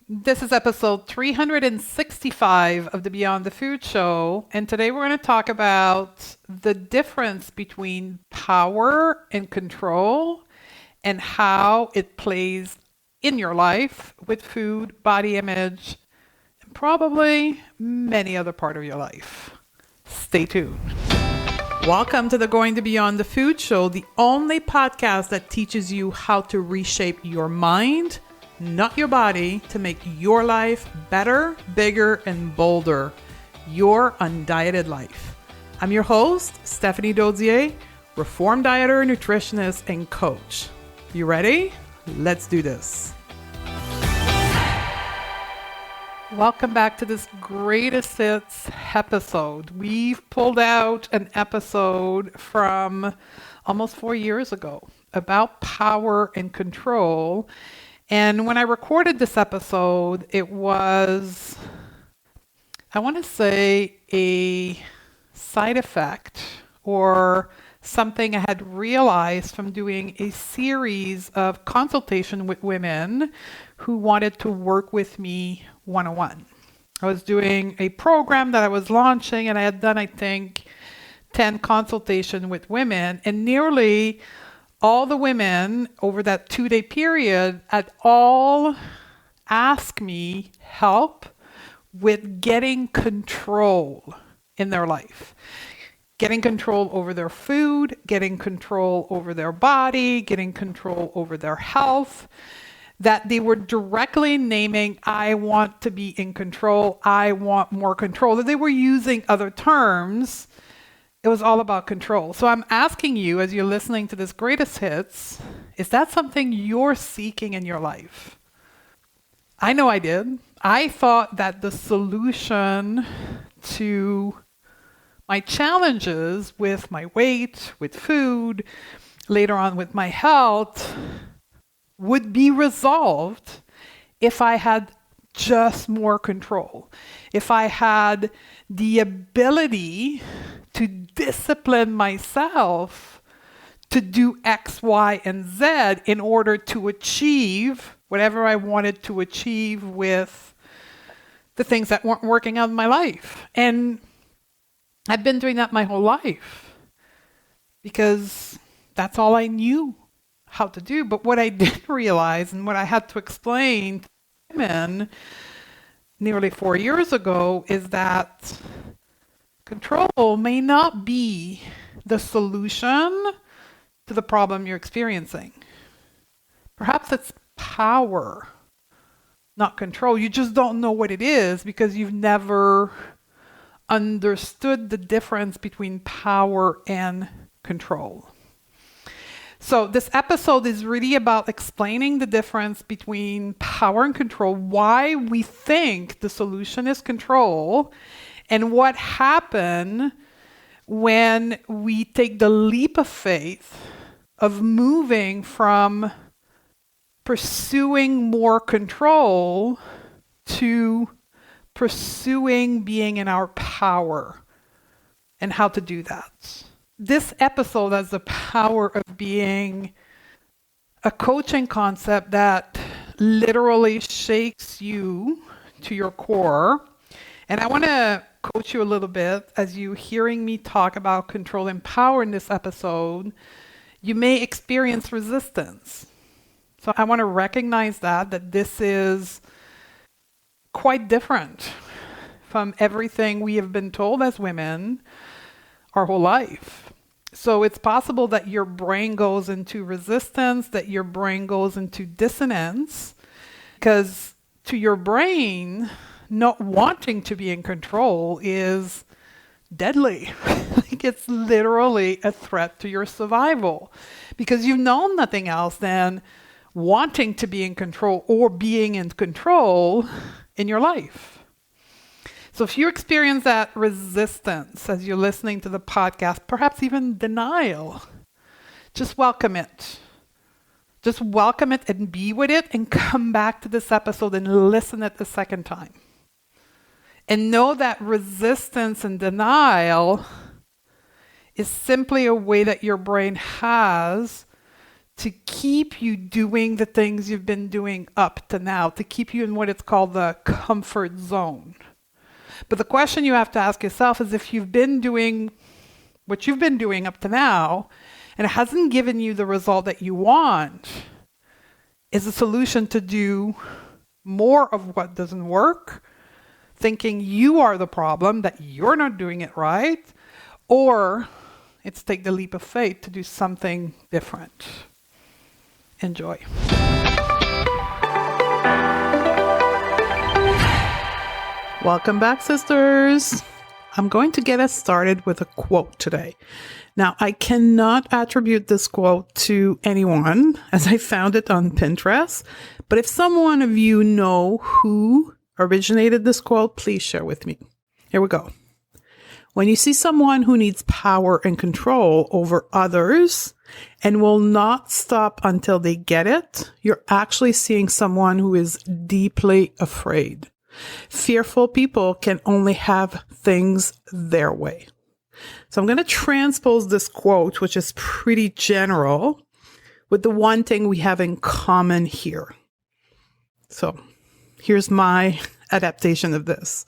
This is episode 365 of the Beyond the Food Show, and today we're going to talk about the difference between power and control and how it plays in your life with food, body image, and probably many other part of your life. Stay tuned. Welcome to the Going to Beyond the Food Show, the only podcast that teaches you how to reshape your mind, not your body, to make your life better, bigger, and bolder. Your Undieted Life. I'm your host, Stephanie Dodier, reformed dieter, nutritionist, and coach. You ready? Let's do this. Welcome back to this greatest hits episode. We've pulled out an episode from almost 4 years ago about power and control. And when I recorded this episode, it was, I want to say, a side effect or something I had realized from doing a series of consultation with women who wanted to work with me one-on-one. I was doing a program that I was launching, and I had done, I think, 10 consultations with women, and nearly all the women over that 2-day period had all asked me help with getting control in their life. Getting control over their food, getting control over their body, getting control over their health, that they were directly naming, I want to be in control, I want more control. That they were using other terms. It was all about control. So I'm asking you, as you're listening to this greatest hits, is that something you're seeking in your life? I know I did. I thought that the solution to my challenges with my weight, with food, later on with my health, would be resolved if I had just more control. If I had the ability to discipline myself to do X, Y, and Z in order to achieve whatever I wanted to achieve with the things that weren't working out in my life. And I've been doing that my whole life because that's all I knew how to do. But what I didn't realize and what I had to explain to women nearly 4 years ago is that control may not be the solution to the problem you're experiencing. Perhaps it's power, not control. You just don't know what it is because you've never understood the difference between power and control. So this episode is really about explaining the difference between power and control, why we think the solution is control, and what happens when we take the leap of faith of moving from pursuing more control to pursuing being in our power and how to do that. This episode has the power of being a coaching concept that literally shakes you to your core. And I want to coach you a little bit as you hearing me talk about control and power in this episode. You may experience resistance. So I want to recognize that this is quite different from everything we have been told as women our whole life. So it's possible that your brain goes into resistance, that your brain goes into dissonance, because to your brain, not wanting to be in control is deadly. Like it's literally a threat to your survival because you've known nothing else than wanting to be in control or being in control in your life. So if you experience that resistance as you're listening to the podcast, perhaps even denial, just welcome it. Just welcome it and be with it and come back to this episode and listen it the second time. And know that resistance and denial is simply a way that your brain has to keep you doing the things you've been doing up to now, to keep you in what it's called the comfort zone. But the question you have to ask yourself is, if you've been doing what you've been doing up to now, and it hasn't given you the result that you want, is the solution to do more of what doesn't work, thinking you are the problem, that you're not doing it right, or it's take the leap of faith to do something different. Enjoy. Welcome back, sisters. I'm going to get us started with a quote today. Now, I cannot attribute this quote to anyone, as I found it on Pinterest, but if someone of you know who originated this quote, please share with me. Here we go. When you see someone who needs power and control over others and will not stop until they get it, you're actually seeing someone who is deeply afraid. Fearful people can only have things their way. So I'm going to transpose this quote, which is pretty general, with the one thing we have in common here. So here's my adaptation of this.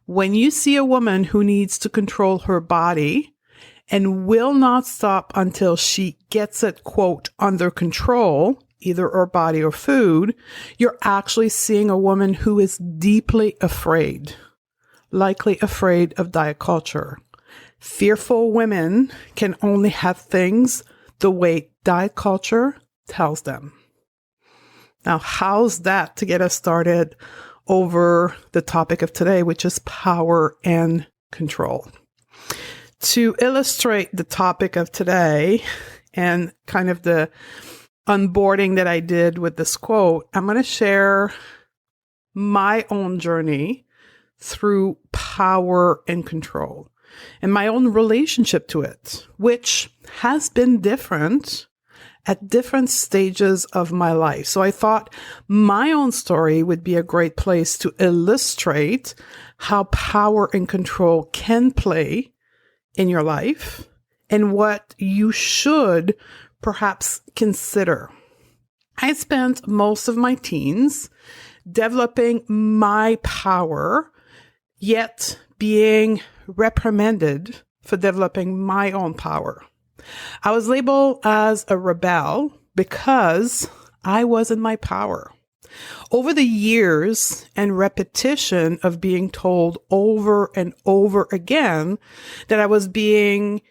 When you see a woman who needs to control her body and will not stop until she gets it, quote, under control, either her body or food, you're actually seeing a woman who is deeply afraid, likely afraid of diet culture. Fearful women can only have things the way diet culture tells them. Now, how's that to get us started over the topic of today, which is power and control? To illustrate the topic of today and kind of the onboarding that I did with this quote, I'm going to share my own journey through power and control and my own relationship to it, which has been different at different stages of my life. So I thought my own story would be a great place to illustrate how power and control can play in your life and what you should perhaps consider. I spent most of my teens developing my power, yet being reprimanded for developing my own power. I was labeled as a rebel because I was in my power. Over the years and repetition of being told over and over again that I was being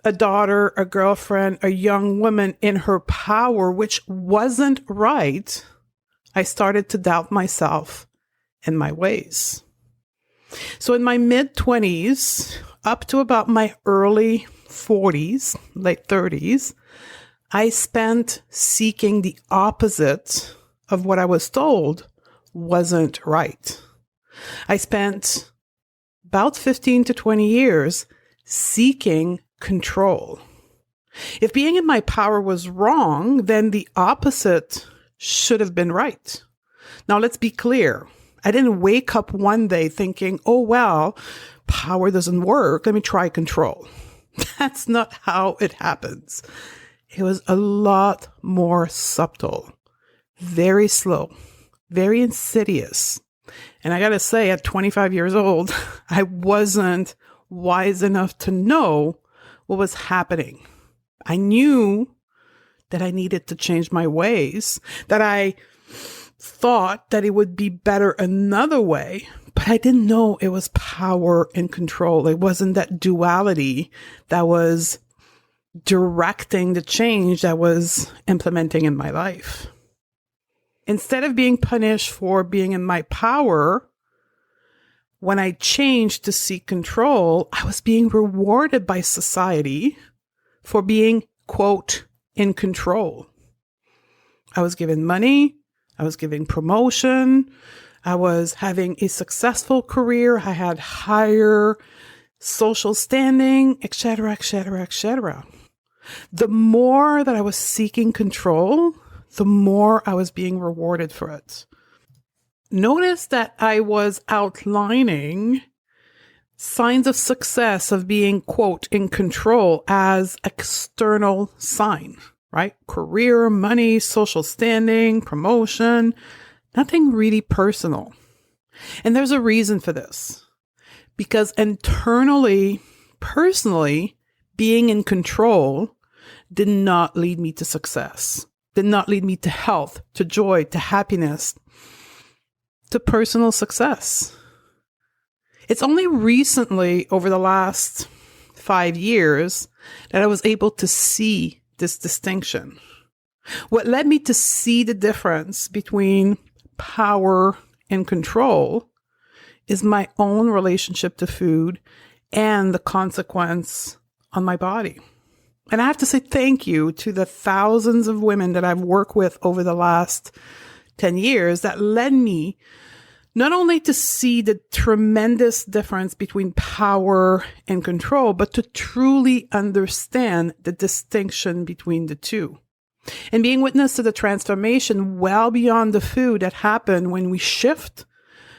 a daughter, a girlfriend, a young woman in her power, which wasn't right, I started to doubt myself and my ways. So in my mid-20s, up to about my early 40s, late 30s, I spent seeking the opposite of what I was told wasn't right. I spent about 15 to 20 years seeking control. If being in my power was wrong, then the opposite should have been right. Now, let's be clear. I didn't wake up one day thinking, oh, well, power doesn't work. Let me try control. That's not how it happens. It was a lot more subtle, very slow, very insidious. And I got to say, at 25 years old, I wasn't wise enough to know what was happening. I knew that I needed to change my ways, that I thought that it would be better another way, but I didn't know it was power and control. It wasn't that duality that was directing the change that was implementing in my life. Instead of being punished for being in my power, when I changed to seek control, I was being rewarded by society for being, quote, in control. I was given money. I was giving promotion. I was having a successful career. I had higher social standing, etc., etc., etc. The more that I was seeking control, the more I was being rewarded for it. Notice that I was outlining signs of success of being, quote, in control as external sign. right? Career, money, social standing, promotion, nothing really personal. And there's a reason for this. Because internally, personally, being in control did not lead me to success, did not lead me to health, to joy, to happiness, to personal success. It's only recently, over the last 5 years, that I was able to see this distinction. What led me to see the difference between power and control is my own relationship to food and the consequence on my body. And I have to say thank you to the thousands of women that I've worked with over the last 10 years that led me not only to see the tremendous difference between power and control, but to truly understand the distinction between the two. And being witness to the transformation well beyond the food that happened when we shift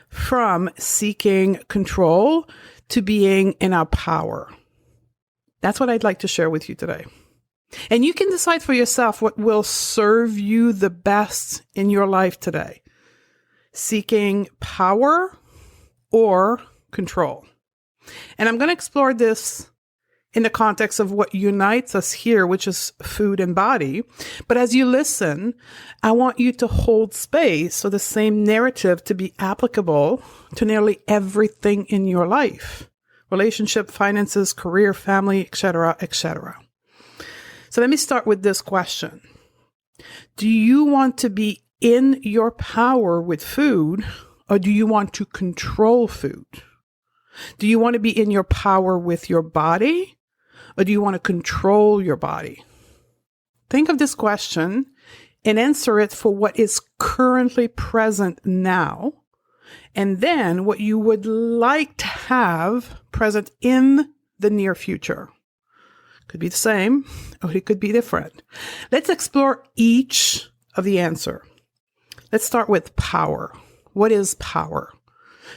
from seeking control to being in our power. That's what I'd like to share with you today. And you can decide for yourself what will serve you the best in your life today. Seeking power or control. And I'm going to explore this in the context of what unites us here, which is food and body. But as you listen, I want you to hold space for the same narrative to be applicable to nearly everything in your life. Relationship, finances, career, family, etc., etc. So let me start with this question. Do you want to be in your power with food, or do you want to control food? Do you want to be in your power with your body, or do you want to control your body? Think of this question and answer it for what is currently present now, and then what you would like to have present in the near future. Could be the same, or it could be different. Let's explore each of the answer. Let's start with power. What is power?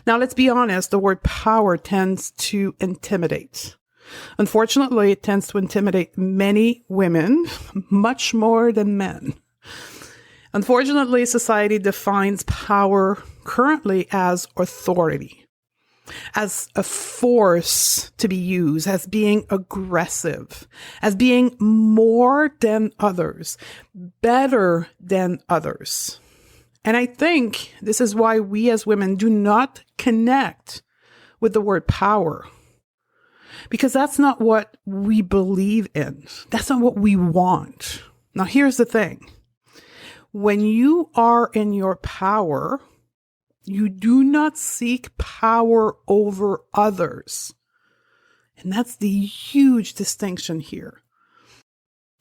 Now, let's be honest, the word power tends to intimidate. Unfortunately, it tends to intimidate many women, much more than men. Unfortunately, society defines power currently as authority, as a force to be used, as being aggressive, as being more than others, better than others. And I think this is why we as women do not connect with the word power. Because that's not what we believe in. That's not what we want. Now, here's the thing. When you are in your power, you do not seek power over others. And that's the huge distinction here.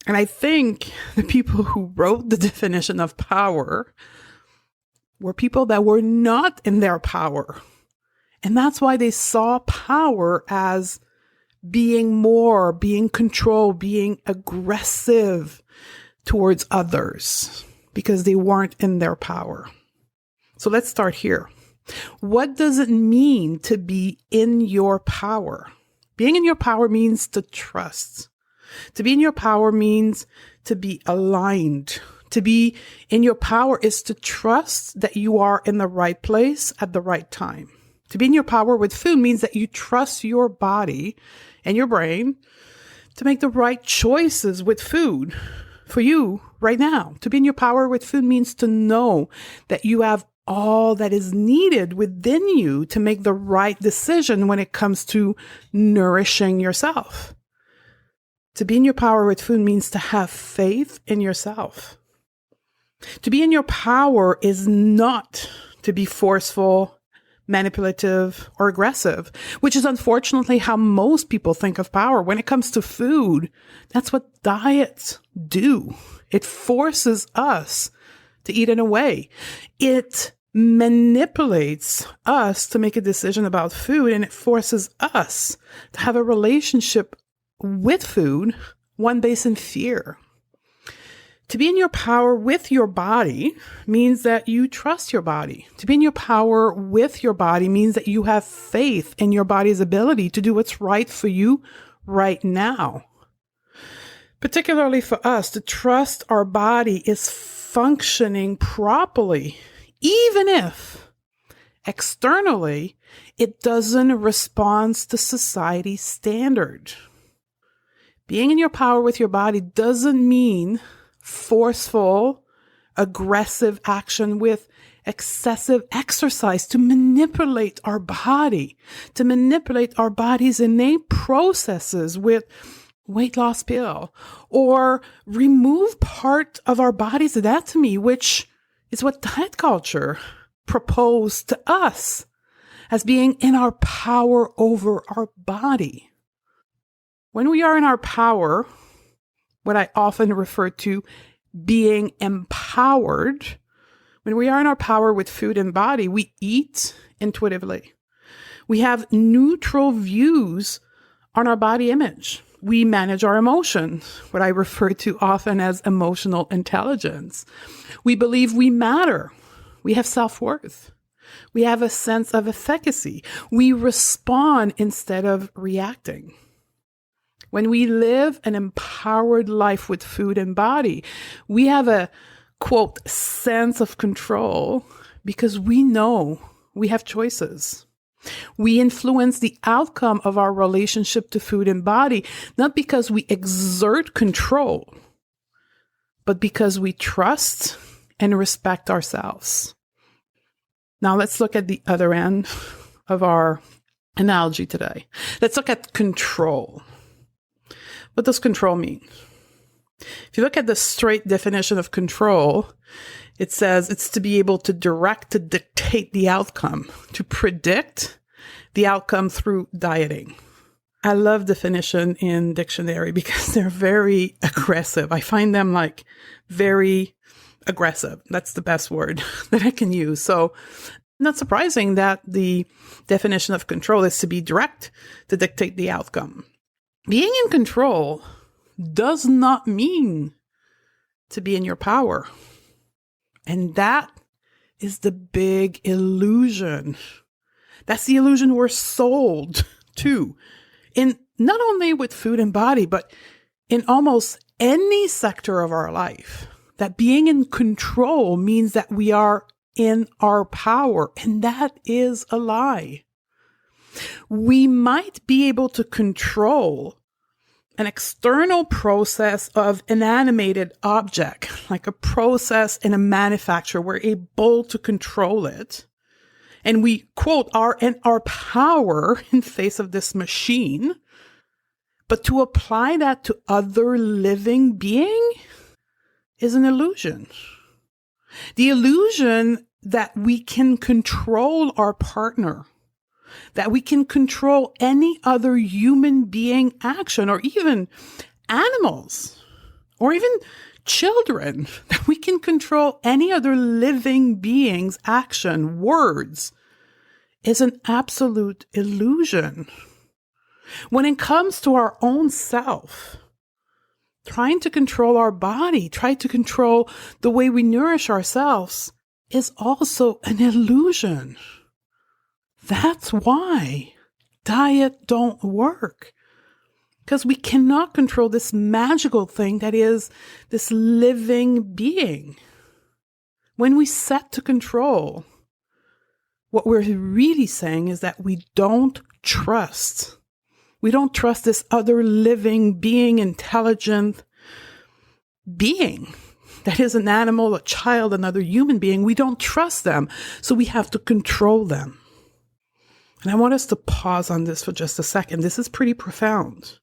And I think the people who wrote the definition of power were people that were not in their power. And that's why they saw power as being more, being control, being aggressive towards others, because they weren't in their power. So let's start here. What does it mean to be in your power? Being in your power means to trust. To be in your power means to be aligned. To be in your power is to trust that you are in the right place at the right time. To be in your power with food means that you trust your body and your brain to make the right choices with food for you right now. To be in your power with food means to know that you have all that is needed within you to make the right decision when it comes to nourishing yourself. To be in your power with food means to have faith in yourself. To be in your power is not to be forceful, manipulative, or aggressive, which is unfortunately how most people think of power. When it comes to food, that's what diets do. It forces us to eat in a way. It manipulates us to make a decision about food, and it forces us to have a relationship with food, one based in fear. To be in your power with your body means that you trust your body. To be in your power with your body means that you have faith in your body's ability to do what's right for you right now. particularly for us, to trust our body is functioning properly, even if externally it doesn't respond to society's standard. Being in your power with your body doesn't mean forceful, aggressive action with excessive exercise to manipulate our body, to manipulate our body's innate processes with weight loss pill, or remove part of our body's anatomy, which is what diet culture proposed to us as being in our power over our body. When we are in our power, what I often refer to being empowered, when we are in our power with food and body, we eat intuitively. We have neutral views on our body image. We manage our emotions, what I refer to often as emotional intelligence. We believe we matter. We have self-worth. We have a sense of efficacy. We respond instead of reacting. When we live an empowered life with food and body, we have a, quote, sense of control because we know we have choices. We influence the outcome of our relationship to food and body, not because we exert control, but because we trust and respect ourselves. Now let's look at the other end of our analogy today. Let's look at control. What does control mean? If you look at the straight definition of control, it says it's to be able to direct, to dictate the outcome, to predict the outcome through dieting. I love definition in dictionary because they're very aggressive. I find them like very aggressive. That's the best word that I can use. So not surprising that the definition of control is to be direct, to dictate the outcome. Being in control does not mean to be in your power. And that is the big illusion. That's the illusion we're sold to. In not only with food and body, but in almost any sector of our life. That being in control means that we are in our power. And that is a lie. We might be able to control an external process of an animated object, like a process in a manufacturer. We're able to control it. And we, quote, are in our power in face of this machine. But to apply that to other living being is an illusion. The illusion that we can control our partner, that we can control any other human being action, or even animals, or even children, that we can control any other living being's action, words, is an absolute illusion. When it comes to our own self, trying to control our body, trying to control the way we nourish ourselves is also an illusion. That's why diet don't work. Because we cannot control this magical thing that is this living being. When we set to control, what we're really saying is that we don't trust. We don't trust this other living being, intelligent being that is an animal, a child, another human being. We don't trust them, so we have to control them. And I want us to pause on this for just a second. This is pretty profound.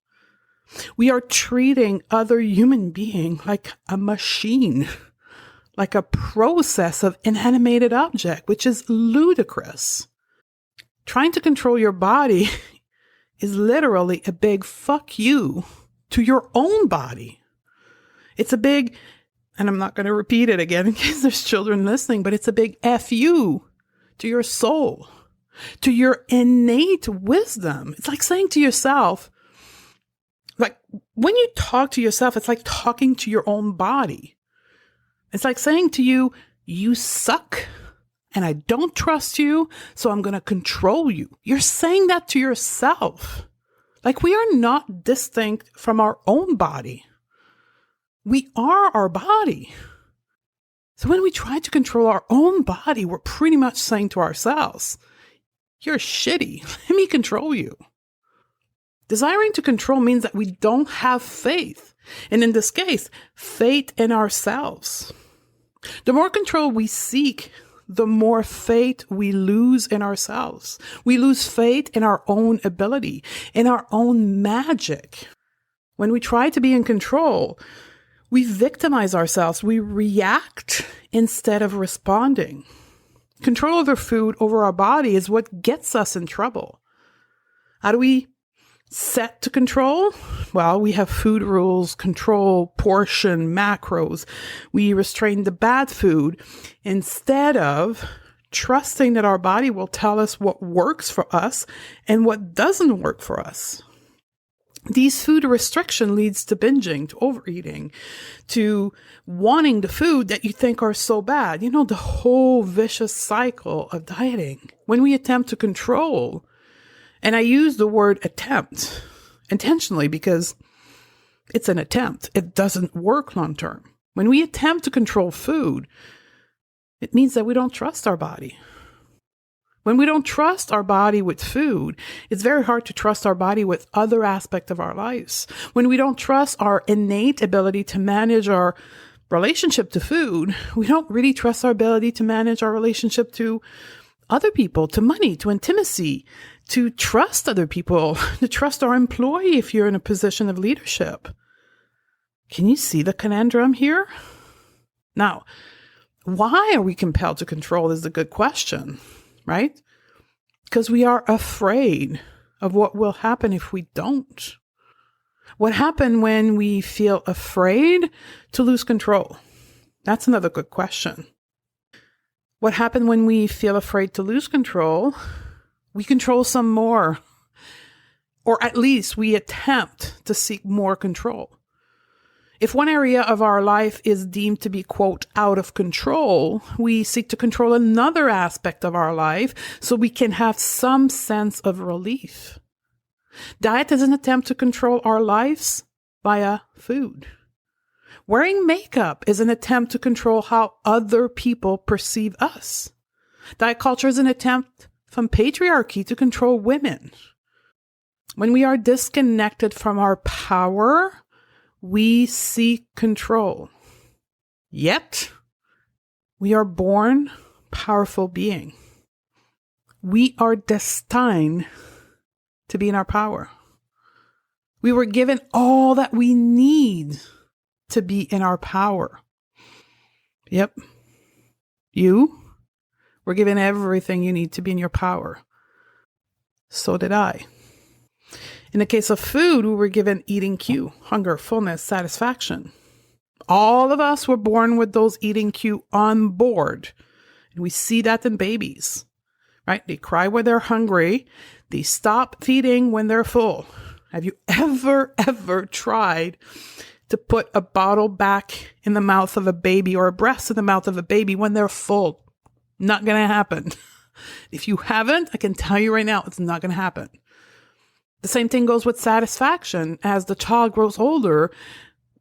We are treating other human being like a machine, like a process of inanimated object, which is ludicrous. Trying to control your body is literally a big fuck you to your own body. It's a big, and I'm not going to repeat it again in case there's children listening, but it's a big F you to your soul, to your innate wisdom. It's like saying to yourself, like when you talk to yourself, it's like talking to your own body. It's like saying to you, you suck and I don't trust you, so I'm going to control you. You're saying that to yourself. Like we are not distinct from our own body. We are our body. So when we try to control our own body, we're pretty much saying to ourselves, you're shitty. Let me control you. Desiring to control means that we don't have faith. And in this case, faith in ourselves. The more control we seek, the more faith we lose in ourselves. We lose faith in our own ability, in our own magic. When we try to be in control, we victimize ourselves. We react instead of responding. Control over food, over our body is what gets us in trouble. How do we set to control? Well, we have food rules, control, portion, macros. We restrain the bad food instead of trusting that our body will tell us what works for us and what doesn't work for us. These food restriction leads to binging, to overeating, to wanting the food that you think are so bad. You know, the whole vicious cycle of dieting. When we attempt to control, and I use the word attempt intentionally because it's an attempt. It doesn't work long term. When we attempt to control food, it means that we don't trust our body. When we don't trust our body with food, it's very hard to trust our body with other aspects of our lives. When we don't trust our innate ability to manage our relationship to food, we don't really trust our ability to manage our relationship to other people, to money, to intimacy, to trust other people, to trust our employee if you're in a position of leadership. Can you see the conundrum here? Now, why are we compelled to control is a good question, right? Because we are afraid of what will happen if we don't. What happens when we feel afraid to lose control? That's another good question. What happens when we feel afraid to lose control? We control some more, or at least we attempt to seek more control. If one area of our life is deemed to be, quote, out of control, we seek to control another aspect of our life so we can have some sense of relief. Diet is an attempt to control our lives via food. Wearing makeup is an attempt to control how other people perceive us. Diet culture is an attempt from patriarchy to control women. When we are disconnected from our power, we seek control. Yet, we are born powerful beings. We are destined to be in our power. We were given all that we need to be in our power. Yep. You were given everything you need to be in your power. So did I. In the case of food, we were given eating cue, hunger, fullness, satisfaction. All of us were born with those eating cue on board. And we see that in babies, right? They cry when they're hungry. They stop feeding when they're full. Have you ever tried to put a bottle back in the mouth of a baby or a breast in the mouth of a baby when they're full? Not going to happen. If you haven't, I can tell you right now, it's not going to happen. The same thing goes with satisfaction. As the child grows older,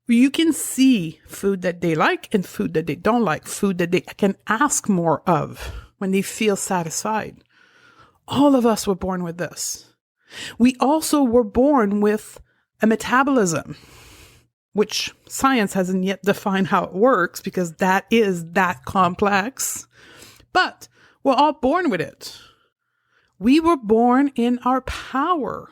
you can see food that they like and food that they don't like, food that they can ask more of when they feel satisfied. All of us were born with this. We also were born with a metabolism, which science hasn't yet defined how it works because that is that complex. But we're all born with it. We were born in our power.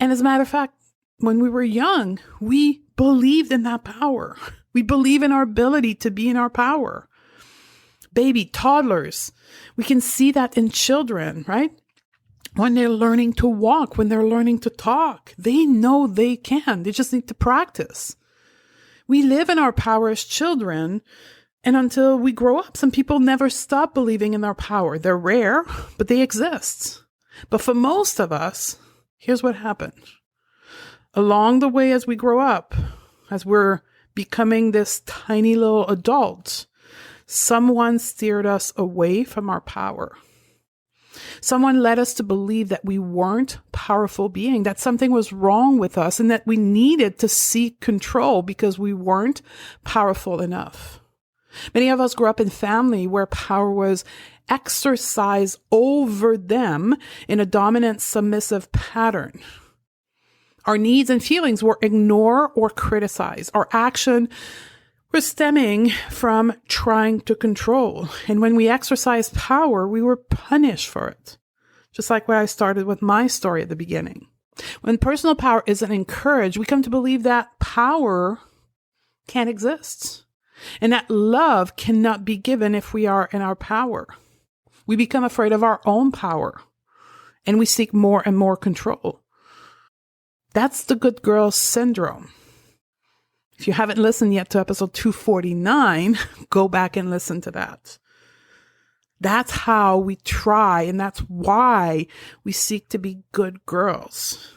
And as a matter of fact, when we were young, we believed in that power. We believe in our ability to be in our power. Baby, toddlers, we can see that in children, right? When they're learning to walk, when they're learning to talk, they know they can. They just need to practice. We live in our power as children, and until we grow up, some people never stop believing in their power. They're rare, but they exist. But for most of us, here's what happens. Along the way as we grow up, as we're becoming this tiny little adult, someone steered us away from our power. Someone led us to believe that we weren't powerful beings, that something was wrong with us, and that we needed to seek control because we weren't powerful enough. Many of us grew up in family where power was exercised over them in a dominant, submissive pattern. Our needs and feelings were ignored or criticized. Our action was stemming from trying to control. And when we exercised power, we were punished for it. Just like where I started with my story at the beginning. When personal power isn't encouraged, we come to believe that power can't exist. And that love cannot be given if we are in our power. We become afraid of our own power. And we seek more and more control. That's the good girl syndrome. If you haven't listened yet to episode 249, go back and listen to that. That's how we try, and that's why we seek to be good girls.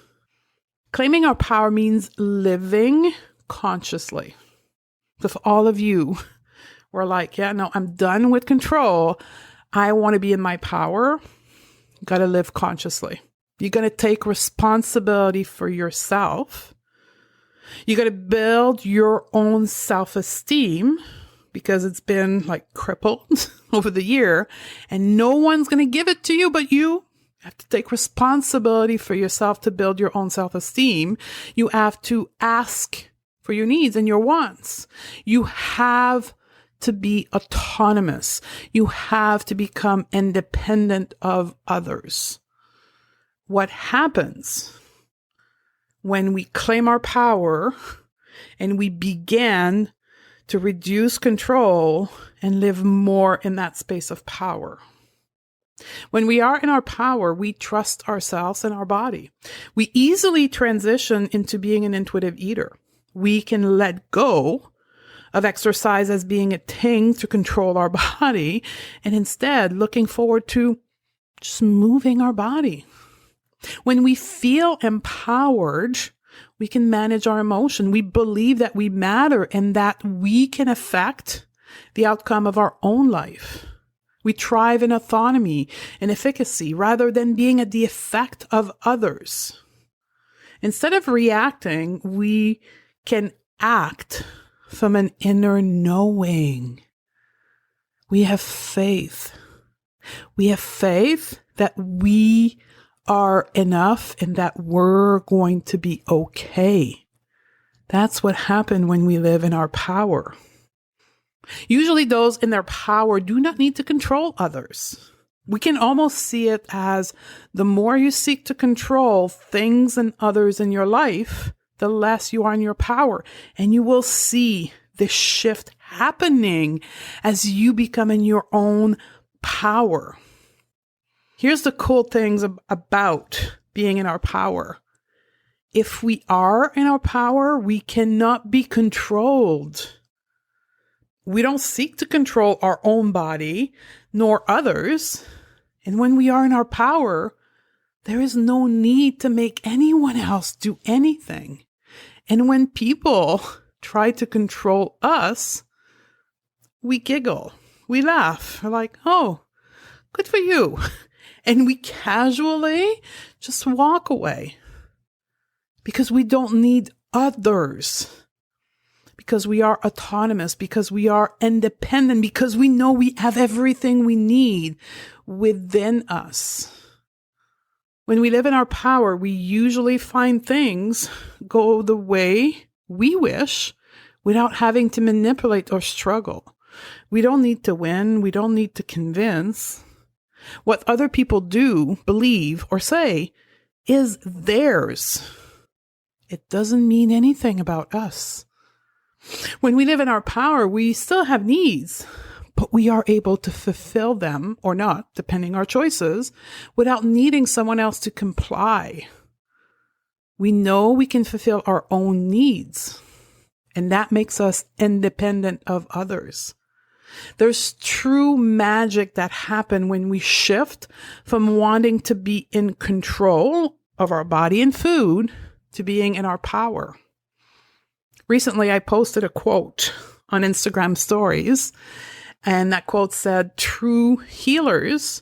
Claiming our power means living consciously. If all of you were like, yeah, no, I'm done with control. I want to be in my power. You got to live consciously. You're going to take responsibility for yourself. You got to build your own self-esteem because it's been like crippled over the year, and no one's going to give it to you, but you have to take responsibility for yourself to build your own self-esteem. You have to ask for your needs and your wants. You have to be autonomous. You have to become independent of others. What happens when we claim our power and we begin to reduce control and live more in that space of power? When we are in our power, we trust ourselves and our body. We easily transition into being an intuitive eater. We can let go of exercise as being a thing to control our body and instead looking forward to just moving our body. When we feel empowered, we can manage our emotion. We believe that we matter and that we can affect the outcome of our own life. We thrive in autonomy and efficacy rather than being at the effect of others. Instead of reacting, we can act from an inner knowing. We have faith. We have faith that we are enough and that we're going to be okay. That's what happens when we live in our power. Usually those in their power do not need to control others. We can almost see it as the more you seek to control things and others in your life, the less you are in your power. And you will see this shift happening as you become in your own power. Here's the cool things about being in our power. If we are in our power, we cannot be controlled. We don't seek to control our own body, nor others. And when we are in our power, there is no need to make anyone else do anything. And when people try to control us, we giggle, we laugh. We're like, oh, good for you. And we casually just walk away because we don't need others, because we are autonomous, because we are independent, because we know we have everything we need within us. When we live in our power, we usually find things go the way we wish without having to manipulate or struggle. We don't need to win. We don't need to convince. What other people do, believe, or say is theirs. It doesn't mean anything about us. When we live in our power, we still have needs, but we are able to fulfill them or not, depending our choices, without needing someone else to comply. We know we can fulfill our own needs, and that makes us independent of others. There's true magic that happens when we shift from wanting to be in control of our body and food to being in our power. Recently, I posted a quote on Instagram stories, and that quote said, "True healers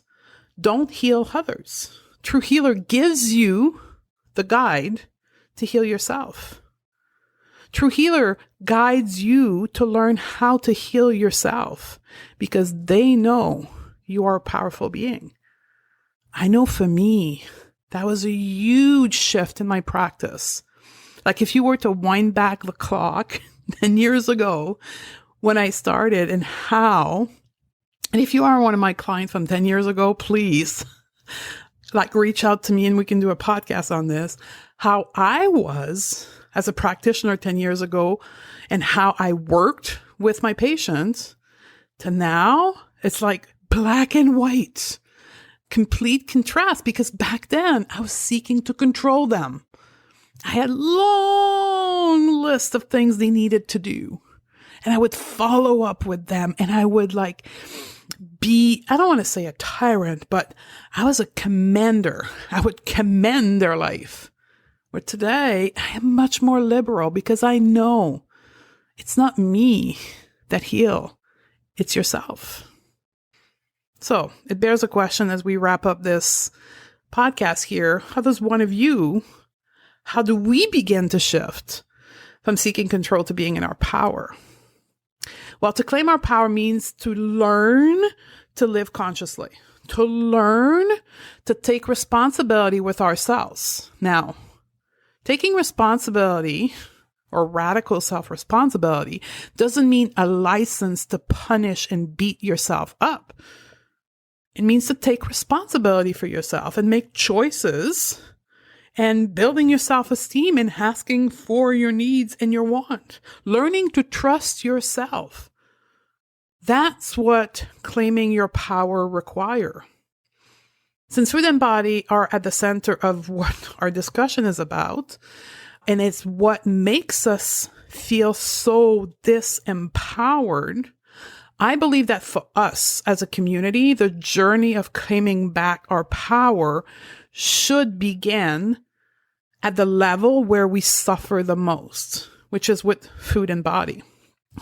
Don't heal others. True healer gives you the guide to heal yourself. True healer guides you to learn how to heal yourself because they know you are a powerful being. I know for me, that was a huge shift in my practice. Like if you were to wind back the clock 10 years ago when I started and if you are one of my clients from 10 years ago, please reach out to me and we can do a podcast on this, how I was as a practitioner 10 years ago and how I worked with my patients to now it's like black and white, complete contrast because back then I was seeking to control them. I had long list of things they needed to do and I would follow up with them and I would I don't want to say a tyrant, but I was a commander. I would commend their life. But today, I am much more liberal because I know it's not me that heal, it's yourself. So it bears a question as we wrap up this podcast here. How do we begin to shift from seeking control to being in our power? Well, to claim our power means to learn to live consciously, to learn to take responsibility with ourselves. Now, taking responsibility or radical self-responsibility doesn't mean a license to punish and beat yourself up. It means to take responsibility for yourself and make choices and building your self-esteem and asking for your needs and your want. Learning to trust yourself. That's what claiming your power require. Since food and body are at the center of what our discussion is about, and it's what makes us feel so disempowered, I believe that for us as a community, the journey of claiming back our power should begin at the level where we suffer the most, which is with food and body.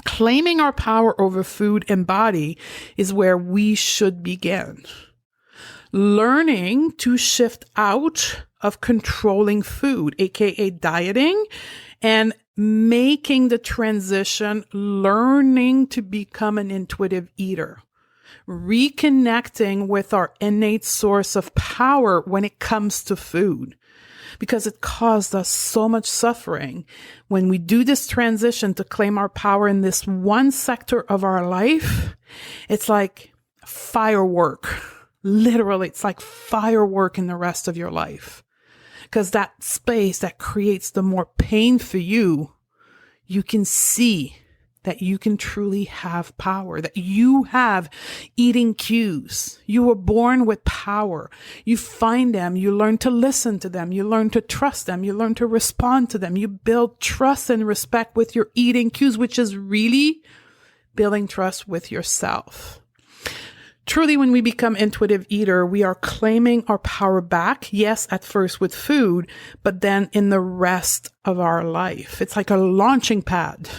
Claiming our power over food and body is where we should begin. Learning to shift out of controlling food, aka dieting, and making the transition, learning to become an intuitive eater. Reconnecting with our innate source of power when it comes to food. Because it caused us so much suffering. When we do this transition to claim our power in this one sector of our life, it's like firework. Literally, it's like firework in the rest of your life. Because that space that creates the more pain for you, you can see that you can truly have power, that you have eating cues. You were born with power. You find them, you learn to listen to them, you learn to trust them, you learn to respond to them. You build trust and respect with your eating cues, which is really building trust with yourself. Truly, when we become intuitive eater, we are claiming our power back. Yes, at first with food, but then in the rest of our life. It's like a launching pad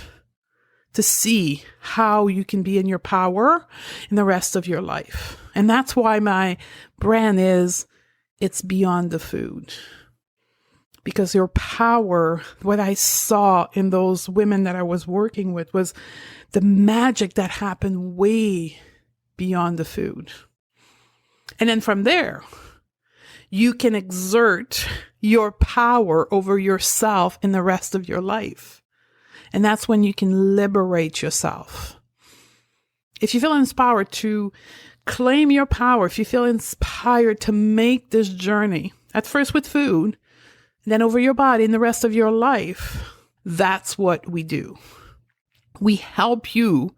to see how you can be in your power in the rest of your life. And that's why my brand is, it's beyond the food. Because your power, what I saw in those women that I was working with was the magic that happened way beyond the food. And then from there, you can exert your power over yourself in the rest of your life. And that's when you can liberate yourself. If you feel inspired to claim your power, if you feel inspired to make this journey, at first with food, then over your body and the rest of your life, that's what we do. We help you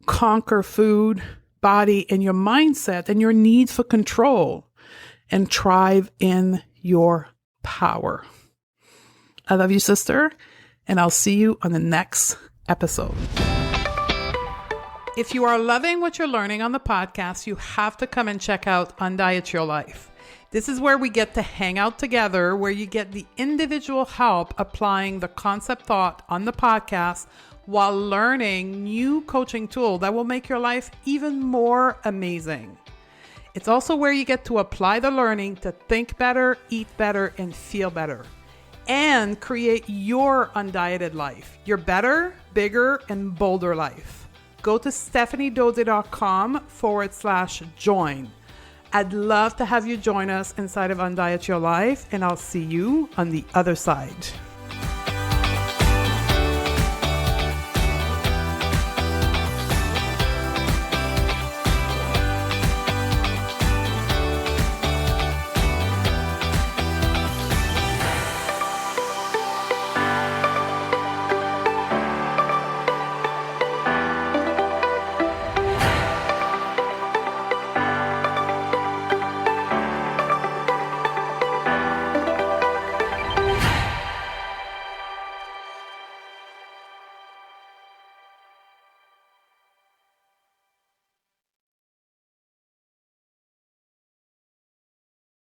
conquer food, body, and your mindset and your need for control and thrive in your power. I love you, sister. And I'll see you on the next episode. If you are loving what you're learning on the podcast, you have to come and check out Undiet Your Life. This is where we get to hang out together, where you get the individual help applying the concept thought on the podcast while learning new coaching tools that will make your life even more amazing. It's also where you get to apply the learning to think better, eat better, and feel better, and create your undieted life, your better, bigger, and bolder life. Go to stephaniedode.com/join. I'd love to have you join us inside of Undiet Your Life, and I'll see you on the other side.